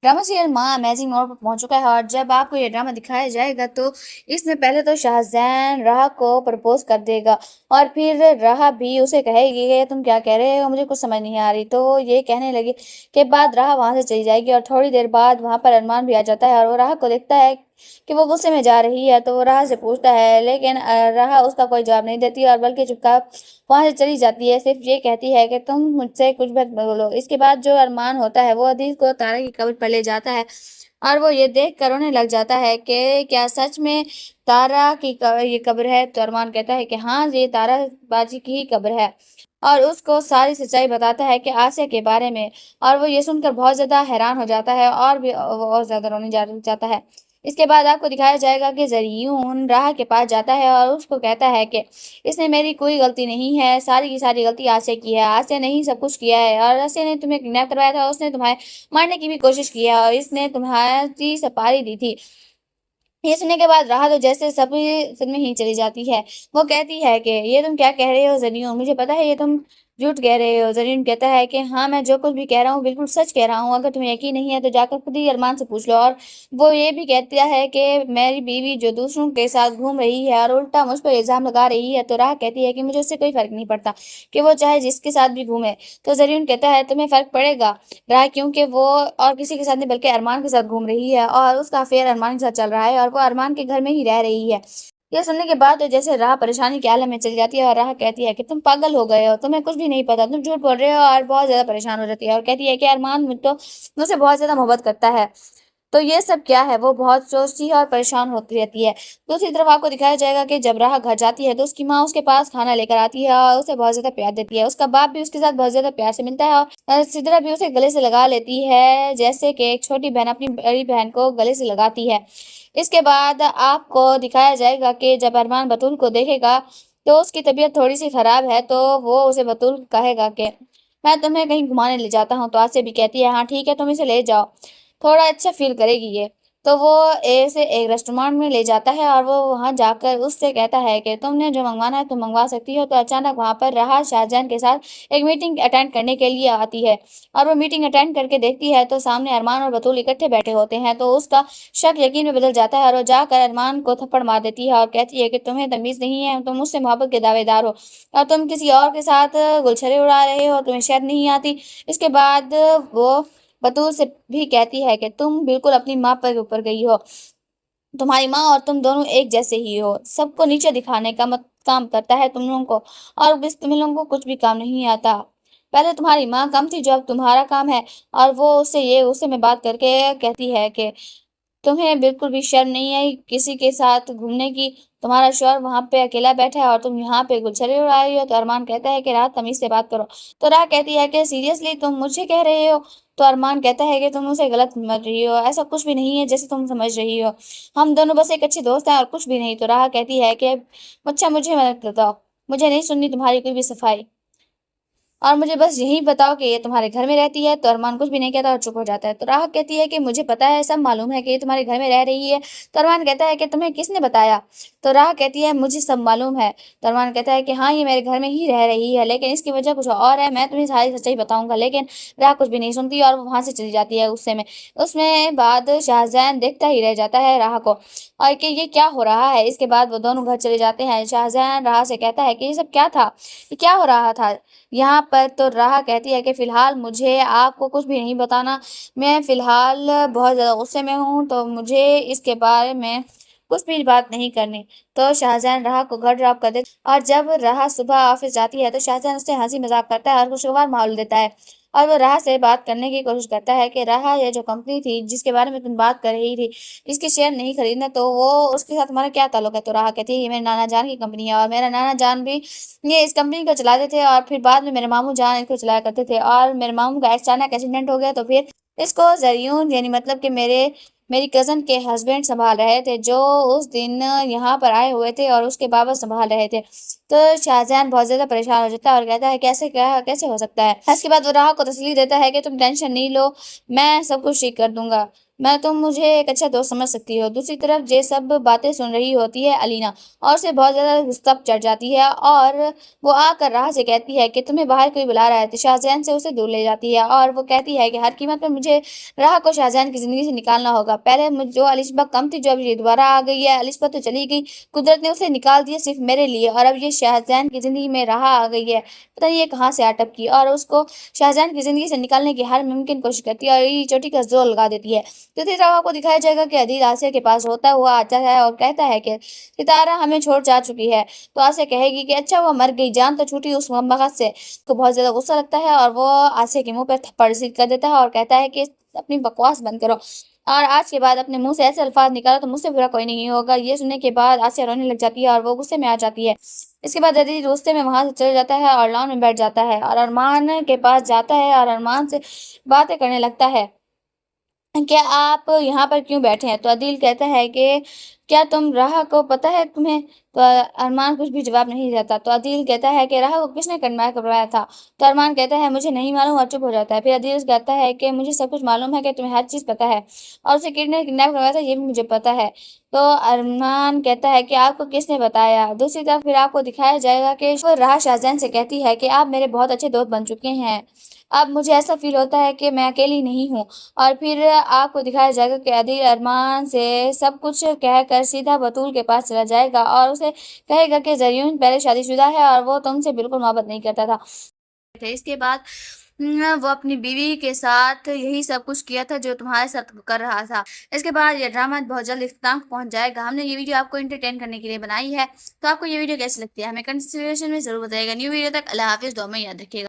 Drama serial माँ amazing मोड़ पर पहुंच चुका है और जब आपको ये ड्रामा दिखाया जाएगा तो इसमें पहले तो शाहजैन राह को प्रपोज कर देगा और फिर राह भी उसे कहेगी कि तुम क्या कह रहे हो, मुझे कुछ समझ नहीं आ रही। तो ये कहने लगी के बाद राह वहां से चली जाएगी और थोड़ी देर बाद वहां पर अरमान भी आ जाता है और वो राह को देखता है कि वो गुस्से में जा रही है। तो वो राह से पूछता है लेकिन राह उसका कोई जवाब नहीं देती और बल्कि चुपचाप वहां से चली जाती है, सिर्फ ये कहती है कि तुम मुझसे कुछ मत बोलो। इसके बाद जो अरमान होता है वो अदील को तारा की कब्र पर ले जाता है और वो ये देख कर रोने लग जाता है कि क्या सच में तारा की ये कब्र है। तो अरमान कहता है कि हाँ, ये तारा बाजी की ही कब्र है और उसको सारी सच्चाई बताता है कि आसिया के बारे में। और वो ये सुनकर बहुत ज्यादा हैरान हो जाता है और भी वो और ज्यादा रोने जाता है। इसके बाद आपको दिखाया जाएगा कि जरीयून राह के पास जाता है और उसको कहता है कि इसने मेरी कोई गलती नहीं है, सारी की सारी गलती आसिया की है, आसिया ने ही सब कुछ किया है और आसिया ने तुम्हें किडनैप करवाया था, उसने तुम्हें मारने की भी कोशिश की है और इसने तुम्हारी सपारी दी थी। ये सुनने के बाद राह तो जैसे सभी फिल्में ही चली जाती है। वो कहती है कि ये तुम क्या कह रहे हो जरीन, मुझे पता है ये तुम झूठ कह रहे हो। जरीन कहता है कि हाँ, मैं जो कुछ भी कह रहा हूँ बिल्कुल सच कह रहा हूँ, अगर तुम्हें यकीन नहीं है तो जाकर खुद ही अरमान से पूछ लो। और वो ये भी कहता है कि मेरी बीवी जो दूसरों के साथ घूम रही है और उल्टा मुझ पर इल्जाम लगा रही है। तो राह कहती है कि मुझे उससे कोई फर्क नहीं पड़ता कि वो चाहे जिसके साथ भी घूमे। तो जरीन कहता है तुम्हें फर्क पड़ेगा राह, क्योंकि वो और किसी के साथ नहीं बल्कि अरमान के साथ घूम रही है और उसका अफेयर अरमान के साथ चल रहा है और वो अरमान के घर में ही रह रही है। यह सुनने के बाद तो जैसे राह परेशानी के आलम में चली जाती है और राह कहती है कि तुम पागल हो गए हो, तुम्हें कुछ भी नहीं पता, तुम झूठ बोल रहे हो और बहुत ज्यादा परेशान हो जाती है और कहती है कि अरमान तो मुझसे बहुत ज्यादा मोहब्बत करता है। तो ये सब क्या है, वो बहुत सोचती है और परेशान होती रहती है। दूसरी तरफ आपको दिखाया जाएगा कि जब राह घर जाती है तो उसकी माँ उसके पास खाना लेकर आती है और उसे बहुत ज्यादा प्यार देती है। उसका बाप भी उसके साथ बहुत ज्यादा प्यार से मिलता है और सिद्रा भी उसे गले से लगा लेती है जैसे कि एक छोटी बहन अपनी बड़ी बहन को गले से लगाती है। इसके बाद आपको दिखाया जाएगा कि जब अरमान बतूल को देखेगा तो उसकी तबीयत थोड़ी सी खराब है, तो वो उसे बतूल कहेगा कि मैं तुम्हें कहीं घुमाने ले जाता हूँ। तो आसिया भी कहती है हाँ ठीक है, तुम इसे ले जाओ, थोड़ा अच्छा फील करेगी ये। तो वो ऐसे एक रेस्टोरेंट में ले जाता है और वो वहां जाकर उससे कहता है कि तुमने जो मंगवाना है तुम मंगवा सकती हो। तो अचानक वहां पर राहत शाहजहान के साथ एक मीटिंग अटेंड करने के लिए आती है और वो मीटिंग अटेंड करके देखती है तो सामने अरमान और बतूल इकट्ठे बैठे होते हैं। तो उसका शक यकीन में बदल जाता है और वो जाकर अरमान को थप्पड़ मार देती है और कहती है कि तुम्हें तमीज नहीं है, तुम मुझसे मोहब्बत के दावेदार हो और तुम किसी और के साथ गुलछरे उड़ा रहे हो, तुम्हें शर्म नहीं आती। इसके बाद वो बतूल से भी कहती है कि तुम बिल्कुल अपनी माँ पर ऊपर गई हो, तुम्हारी माँ और तुम दोनों एक जैसे ही हो, सबको नीचे दिखाने का मत काम करता है तुम लोगों को और बस तुम लोगों को कुछ भी काम नहीं आता। पहले तुम्हारी माँ कम थी जो अब तुम्हारा काम है। और वो उससे ये उससे में बात करके कहती है कि तुम्हें बिल्कुल भी शर्म नहीं आई किसी के साथ घूमने की, तुम्हारा शौहर वहां पे अकेला बैठा है और तुम यहाँ पे गुलछरे उड़ा रही हो। तो अरमान कहता है कि रात तमीज से बात करो। तो राह कहती है कि सीरियसली तुम मुझे कह रहे हो। तो अरमान कहता है कि तुम उसे गलत समझ रही हो, ऐसा कुछ भी नहीं है जैसे तुम समझ रही हो, हम दोनों बस एक अच्छे दोस्त हैं और कुछ भी नहीं। तो राह कहती है कि अच्छा मुझे मदद बताओ, मुझे नहीं सुननी तुम्हारी कोई भी सफाई, और मुझे बस यही बताओ कि ये तुम्हारे घर में रहती है। तो अरमान कुछ भी नहीं कहता और चुप हो जाता है। तो राह कहती है कि मुझे पता है, सब मालूम है कि ये तुम्हारे घर में रह रही है। तो अरमान कहता है कि तुम्हें किसने बताया। तो राह कहती है मुझे सब मालूम है। तो अरमान कहता है कि हाँ, ये मेरे घर में ही रह रही है लेकिन इसकी वजह कुछ और है, मैं तुम्हें सारी सच्चाई बताऊंगा। लेकिन राह कुछ भी नहीं सुनती और वो वहां से चली जाती है गुस्से में। उसमें बाद शाहजहान देखता ही रह जाता है राह को और कि ये क्या हो रहा है। इसके बाद वो दोनों घर चले जाते हैं। शाहजहान राह से कहता है कि ये सब क्या था, ये क्या हो रहा था यहाँ पर। तो राह कहती है कि फिलहाल मुझे आपको कुछ भी नहीं बताना, मैं फिलहाल बहुत ज़्यादा गुस्से में हूँ, तो मुझे इसके बारे में कुछ भी बात नहीं करनी। तो शाहजहान राह को घर ड्रॉप कर दे और जब राह सुबह ऑफिस जाती है तो शाहजहान उससे हंसी मजाक करता है और खुशगवार माहौल देता है और वो राह से बात करने की कोशिश करता है कि राह, ये जो कंपनी थी जिसके बारे में तुम बात कर रही थी, इसके शेयर नहीं खरीदना, तो वो उसके साथ तुम्हारा क्या ताल्लुक है। तो राह कहती है ये मेरे नाना जान की कंपनी है और मेरा नाना जान भी ये इस कंपनी को चलाते थे और फिर बाद में मेरे मामू जान इसको चलाया करते थे और मेरे मामू का अचानक एक्सीडेंट हो गया तो फिर इसको जरियून यानी मतलब कि मेरी कजन के हस्बैंड संभाल रहे थे जो उस दिन यहाँ पर आए हुए थे और उसके बाबा संभाल रहे थे। तो शाहजहान बहुत ज्यादा परेशान हो जाता है और कहता है कैसे क्या कैसे हो सकता है। इसके बाद वो राह को तसल्ली देता है कि तुम टेंशन नहीं लो, मैं सब कुछ ठीक कर दूंगा, मैं तुम मुझे एक अच्छा दोस्त समझ सकती हो। दूसरी तरफ ये सब बातें सुन रही होती है अलीना और उसे बहुत ज़्यादा गुस्सा चढ़ जाती है और वो आकर राह से कहती है कि तुम्हें बाहर कोई बुला रहा है। तो शाहजैन से उसे दूर ले जाती है और वो कहती है कि हर कीमत पर मुझे राह को शाहजहान की ज़िंदगी से निकालना होगा। पहले जो अलिशबा कम थी, जो अब ये दोबारा आ गई है। अलिशबा तो चली गई, कुदरत ने उसे निकाल दिया सिर्फ मेरे लिए, और अब ये शाहजहान की ज़िंदगी में राह आ गई है। पता नहीं ये कहाँ से आ टपकी और उसको शाहजहान की ज़िंदगी से निकालने की हर मुमकिन कोशिश करती है और ये चोटी का जोर लगा देती है। दूसरी तरफ आपको दिखाया जाएगा कि अदील आसिया के पास होता हुआ आता है और कहता है कि सितारा हमें छोड़ जा चुकी है। तो आसिया कहेगी कि अच्छा वो मर गई, जान तो छूटी उस वक्त से। को बहुत ज़्यादा गुस्सा लगता है और वो आसिया के मुंह पर थप्पड़ सीध कर देता है और कहता है कि अपनी बकवास बंद करो और आज के बाद अपने मुंह से ऐसे अल्फाज निकालो तो मुझसे बुरा कोई नहीं होगा। ये सुनने के बाद आसिया रोने लग जाती है और वो गुस्से में आ जाती है। इसके बाद अदील गुस्से में वहां से चले जाता है और लॉन में बैठ जाता है और अरमान के पास जाता है और अरमान से बातें करने लगता है। क्या आप यहाँ पर क्यों बैठे हैं? तो अदील कहता है कि क्या तुम राह को पता है तुम्हें? तो अरमान कुछ भी जवाब नहीं देता। तो अदील कहता है कि राह को किसने किडनैप करवाया था? तो अरमान कहता है मुझे नहीं मालूम और चुप हो जाता है। फिर अदील कहता है कि मुझे सब कुछ मालूम है, कि तुम्हें हर चीज़ पता है और उसे किडनैप किडनैप करवाया था ये भी मुझे पता है। तो अरमान कहता है कि आपको किसने बताया? दूसरी तरफ फिर आपको दिखाया जाएगा कि वो राह शाहजहान से कहती है कि आप मेरे बहुत अच्छे दोस्त बन चुके हैं। अब मुझे ऐसा फ़ील होता है कि मैं अकेली नहीं हूँ। और फिर आपको दिखाया जाएगा कि अदील अरमान से सब कुछ कहकर सीधा बतूल के पास चला जाएगा और उसे कहेगा कि ज़रीन पहले शादीशुदा है और वो तुमसे बिल्कुल मोहब्बत नहीं करता था। इसके बाद वो अपनी बीवी के साथ यही सब कुछ किया था जो तुम्हारे साथ कर रहा था। इसके बाद ये ड्रामा बहुत जल्द इख्तिताम को पहुंच जाएगा। हमने ये वीडियो आपको एंटरटेन करने के लिए बनाई है। तो आपको ये वीडियो कैसी लगती है हमें कमेंट सेक्शन में ज़रूर बताइएगा। न्यू वीडियो तक अल्लाह हाफ़िज़, दुआ में याद रखिएगा।